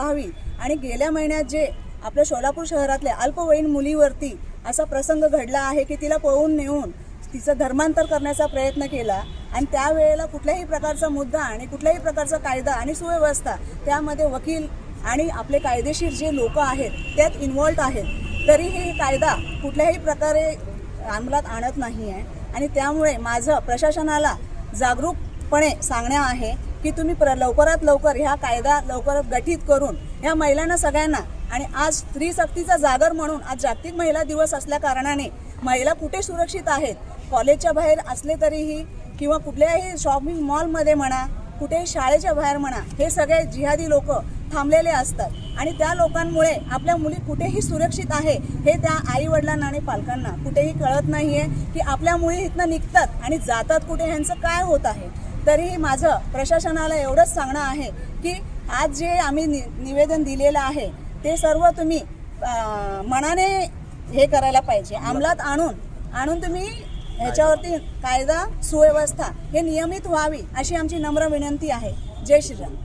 व्हावी। आणि गेल्या महिन्यात जे आपल्या सोलापूर शहरातल्या अल्पवयीन मुलीवरती असा प्रसंग घडला आहे की तिला पळवून नेऊन तिचं धर्मांतर करण्याचा प्रयत्न केला आणि त्यावेळेला कुठल्याही प्रकारचा मुद्दा आणि कुठल्याही प्रकारचा कायदा आणि सुव्यवस्था त्यामध्ये वकील आणि आपले कायदेशीर जे लोक आहेत त्यात इन्व्हॉल्व आहेत, तरीही कायदा कुठल्याही प्रकारे अंमलात आणत नाही आहे। आणि त्यामुळे माझं प्रशासनाला जागरूकपणे सांगणे आहे की तुम्ही लवकरात लवकर ह्या कायदा लवकर गठीत करून ह्या महिलांना सगळ्यांना, आणि आज स्त्री सक्तीचा जागर म्हणून आज जागतिक महिला दिवस असल्या कारणाने महिला कुठे सुरक्षित आहेत, कॉलेजच्या बाहेर असले तरीही किंवा कुठल्याही शॉपिंग मॉलमध्ये म्हणा, कुठेही शाळेच्या बाहेर म्हणा, हे सगळे जिहादी लोक थांबलेले असतात आणि त्या लोकांमुळे आपल्या मुली कुठेही सुरक्षित आहे हे त्या आई वडिलांना आणि पालकांना कुठेही कळत नाहीये की आपल्या मुली इथनं निघतात आणि जातात कुठे, ह्यांचं काय होत आहे। तरीही माझं प्रशासनाला एवढंच सांगणं आहे की आज जे आम्ही निवेदन दिलेलं आहे ते सर्व तुम्ही मनाने हे करायला पाहिजे, अंमलात आणून तुम्ही ह्याच्यावरती कायदा सुव्यवस्था हे नियमित व्हावी अशी आमची नम्र विनंती आहे। जय श्रीराम।